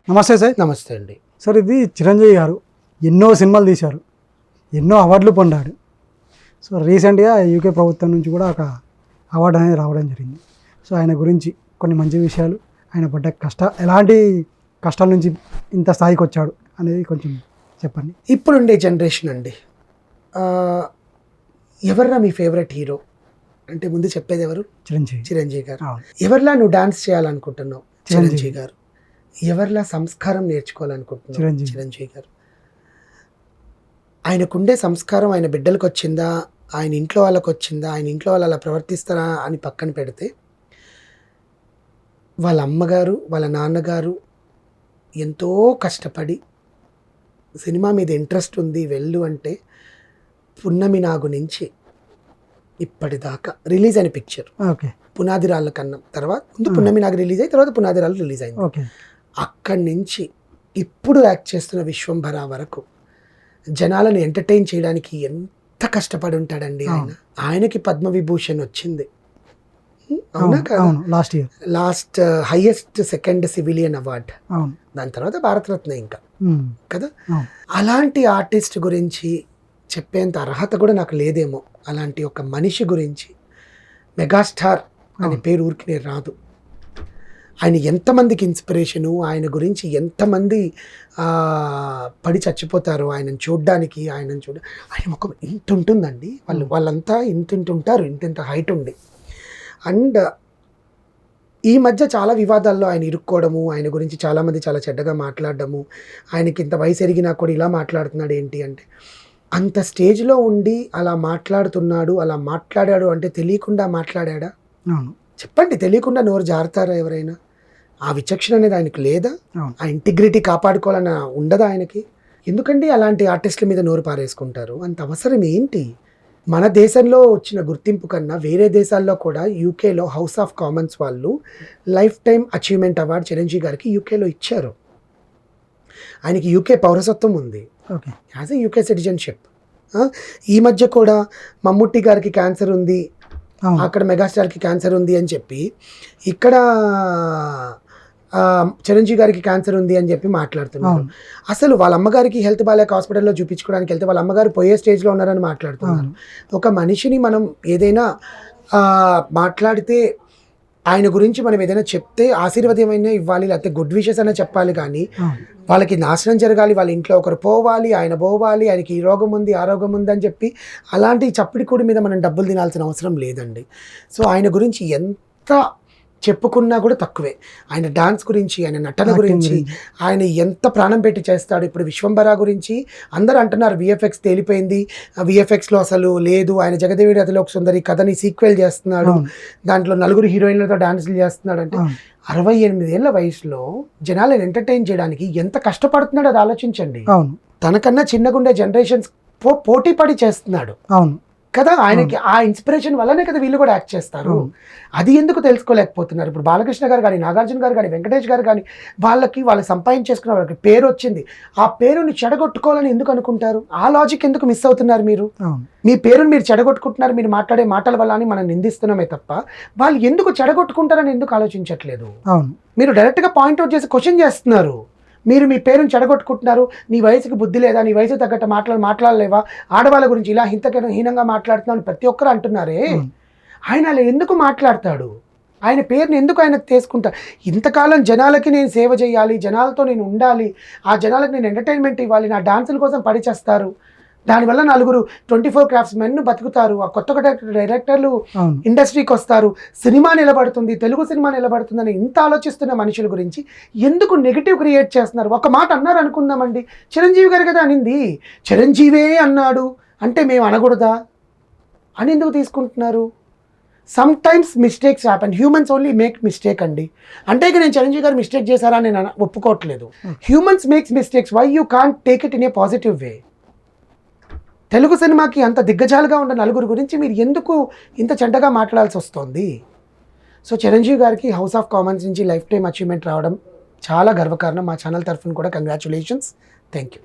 నమస్తే సార్. నమస్తే అండి. సార్, ఇది చిరంజీవి గారు ఎన్నో సినిమాలు తీశారు, ఎన్నో అవార్డులు పొందాడు. సో రీసెంట్గా యూకే ప్రభుత్వం నుంచి కూడా ఒక అవార్డు అనేది రావడం జరిగింది. సో ఆయన గురించి కొన్ని మంచి విషయాలు, ఆయన పడ్డ ఎలాంటి కష్టాల నుంచి ఇంత స్థాయికి వచ్చాడు అనేది కొంచెం చెప్పండి. ఇప్పుడుండే జనరేషన్ అండి, ఎవర్రా మీ ఫేవరెట్ హీరో అంటే ముందు చెప్పేది ఎవరు? చిరంజీవి గారు. ఎవరిలా నువ్వు డాన్స్ చేయాలనుకుంటున్నావు? చిరంజీవి గారు. ఎవరిలా సంస్కారం నేర్చుకోవాలనుకుంటున్నావు? చిరంజీవి గారు. ఆయనకుండే సంస్కారం ఆయన బిడ్డలకు వచ్చిందా, ఆయన ఇంట్లో వాళ్ళకి వచ్చిందా, ఆయన ఇంట్లో వాళ్ళు అలా ప్రవర్తిస్తారా అని పక్కన పెడితే, వాళ్ళ అమ్మగారు వాళ్ళ నాన్నగారు ఎంతో కష్టపడి సినిమా మీద ఇంట్రెస్ట్ ఉంది వెళ్ళు అంటే, పున్నమి నాగు నుంచి ఇప్పటిదాకా రిలీజ్ అయిన పిక్చర్ పునాది రాళ్ళ కన్నా తర్వాత ముందు పున్నమి నాగు రిలీజ్ అయ్యి తర్వాత పునాది రాళ్ళు రిలీజ్ అయింది. అక్కడి నుంచి ఇప్పుడు యాక్ట్ చేస్తున్న విశ్వంభర వరకు జనాలను ఎంటర్టైన్ చేయడానికి ఎంత కష్టపడి ఉంటాడండి ఆయన. ఆయనకి పద్మవిభూషణ్ వచ్చింది, అవునా కదా? Last highest second civilian award. దాని తర్వాత భారతరత్న ఇంకా కదా. అలాంటి ఆర్టిస్ట్ గురించి చెప్పేంత అర్హత కూడా నాకు లేదేమో. అలాంటి ఒక మనిషి గురించి మెగాస్టార్ అనే పేరు ఊరికి రాదు. ఆయన ఎంతమందికి ఇన్స్పిరేషను, ఆయన గురించి ఎంతమంది పడి చచ్చిపోతారు ఆయనను చూడడానికి. ఆయన ముఖం ఇంత ఉంటుందండి, వాళ్ళంతా ఇంత ఉంటారు, ఇంత హైట్ ఉండి. అండ్ ఈ మధ్య చాలా వివాదాల్లో ఆయన ఇరుక్కోవడము, ఆయన గురించి చాలామంది చాలా చెడ్డగా మాట్లాడడము, ఆయనకి ఇంత వయసు ఎరిగినా కూడా ఇలా మాట్లాడుతున్నాడు ఏంటి అంటే, అంత స్టేజ్లో ఉండి అలా మాట్లాడుతున్నాడు, అలా మాట్లాడాడు అంటే తెలియకుండా మాట్లాడా? చెప్పండి, తెలియకుండా నోరు జారుతారా ఎవరైనా? ఆ విచక్షణ అనేది ఆయనకు లేదా? ఆ ఇంటిగ్రిటీ కాపాడుకోవాలన్న ఉండదా ఆయనకి? ఎందుకండి అలాంటి ఆర్టిస్టుల మీద నోరు పారేసుకుంటారు? అంత అవసరం ఏంటి? మన దేశంలో వచ్చిన గుర్తింపు కన్నా వేరే దేశాల్లో కూడా, యూకేలో హౌస్ ఆఫ్ కామన్స్ వాళ్ళు life time achievement award Chiranjeevi గారికి యూకేలో ఇచ్చారు. ఆయనకి యూకే పౌరసత్వం ఉంది, యాజ్ ఎ యూకే సిటిజన్షిప్. ఈ మధ్య కూడా మమ్ముట్టి గారికి క్యాన్సర్ ఉంది, అక్కడ మెగాస్టార్కి క్యాన్సర్ ఉంది అని చెప్పి, ఇక్కడ చిరంజీవి గారికి క్యాన్సర్ ఉంది అని చెప్పి మాట్లాడుతున్నారు. అసలు వాళ్ళ అమ్మగారికి హెల్త్ బాగాలేక హాస్పిటల్లో చూపించుకోవడానికి వెళ్తే వాళ్ళ అమ్మగారు పోయే స్టేజ్లో ఉన్నారని మాట్లాడుతున్నారు. ఒక మనిషిని మనం ఏదైనా మాట్లాడితే, ఆయన గురించి మనం ఏదైనా చెప్తే ఆశీర్వాదమైనా ఇవ్వాలి, లేకపోతే గుడ్ విషెస్ అయినా చెప్పాలి. కానీ వాళ్ళకి నాశనం జరగాలి, వాళ్ళ ఇంట్లో ఒకరు పోవాలి, ఆయన పోవాలి, ఆయనకి ఈ రోగం ఉంది ఆ రోగం ఉంది అని చెప్పి అలాంటి చప్పిడికూడి మీద మనం డబ్బులు తినాల్సిన అవసరం లేదండి. సో ఆయన గురించి ఎంత చెప్పుకున్నా కూడా తక్కువే. ఆయన డాన్స్ గురించి, ఆయన నటన గురించి, ఆయన ఎంత ప్రాణం పెట్టి చేస్తాడు. ఇప్పుడు విశ్వంభర గురించి అందరూ అంటున్నారు విఎఫ్ఎక్స్ తేలిపోయింది, విఎఫ్ఎక్స్లో అసలు లేదు, ఆయన జగదేవి అతిలో ఒక సుందరి కథని సీక్వెల్ చేస్తున్నాడు, దాంట్లో 4 హీరోయిన్లతో డాన్సులు చేస్తున్నాడు అంటే, 68 ఏళ్ల వయసులో జనాలను ఎంటర్టైన్ చేయడానికి ఎంత కష్టపడుతున్నాడు అది ఆలోచించండి. తనకన్నా చిన్నగుండే జనరేషన్స్ పోటీ పడి చేస్తున్నాడు కదా. ఆయనకి ఆ ఇన్స్పిరేషన్ వల్లనే కదా వీళ్ళు కూడా యాక్ట్ చేస్తారు. అది ఎందుకు తెలుసుకోలేకపోతున్నారు? ఇప్పుడు బాలకృష్ణ గారు కానీ, నాగార్జున గారు కానీ, వెంకటేష్ గారు కానీ, వాళ్ళు సంపాదించేసుకున్న వాళ్ళకి పేరు వచ్చింది, ఆ పేరుని చెడగొట్టుకోవాలని ఎందుకు అనుకుంటారు? ఆ లాజిక్ ఎందుకు మిస్ అవుతున్నారు మీరు? మీ పేరుని మీరు చెడగొట్టుకుంటున్నారు మీరు మాట్లాడే మాటల వల్ల అని మనం నిందిస్తున్నామే తప్ప, వాళ్ళు ఎందుకు చెడగొట్టుకుంటారని ఎందుకు ఆలోచించట్లేదు? మీరు డైరెక్ట్గా పాయింట్అవుట్ చేసి క్వశ్చన్ చేస్తున్నారు. మీరు మీ పేరుని చెడగొట్టుకుంటున్నారు, నీ వయసుకి బుద్ధి లేదా, నీ వయసు తగ్గట్టు మాట్లాడలేవా, ఆడవాళ్ళ గురించి ఇలా హీనంగా మాట్లాడుతున్నాను ప్రతి ఒక్కరు అంటున్నారే. ఆయన అలా ఎందుకు మాట్లాడతాడు? ఆయన పేరుని ఎందుకు ఆయన తీసుకుంటాడు? ఇంతకాలం జనాలకి నేను సేవ చేయాలి, జనాలతో నేను ఉండాలి, ఆ జనాలకు నేను ఎంటర్టైన్మెంట్ ఇవ్వాలి, నా డాన్సుల కోసం పడిచేస్తారు, దానివల్ల 4 24 క్రాఫ్ట్స్ మెన్ బతుకుతారు, ఆ కొత్త డైరెక్టర్లు ఇండస్ట్రీకి వస్తారు, సినిమా నిలబడుతుంది, తెలుగు సినిమా నిలబడుతుందని ఇంత ఆలోచిస్తున్న మనుషుల గురించి ఎందుకు నెగిటివ్ క్రియేట్ చేస్తున్నారు? ఒక మాట అన్నారు అనుకుందామండి, చిరంజీవి గారు కదా అనింది, చిరంజీవే అన్నాడు అంటే మేము అనకూడదా అని ఎందుకు తీసుకుంటున్నారు? Some times mistakes happen, humans only make mistake అండి. అంటే ఇక నేను చిరంజీవి గారు మిస్టేక్ చేశారా నేను ఒప్పుకోవట్లేదు. Humans makes mistakes, why you can't take it in a positive way? Telugu సినిమాకి అంత దిగ్గజాలుగా ఉన్న 4 గురించి మీరు ఎందుకు ఇంత చెడ్డగా మాట్లాడాల్సి వస్తుంది? సో చిరంజీవి గారికి హౌస్ ఆఫ్ కామన్స్ నుంచి లైఫ్ టైం అచీవ్మెంట్ రావడం చాలా గర్వకారణం. మా ఛానల్ తరఫున కూడా కంగ్రాచులేషన్స్. Thank you.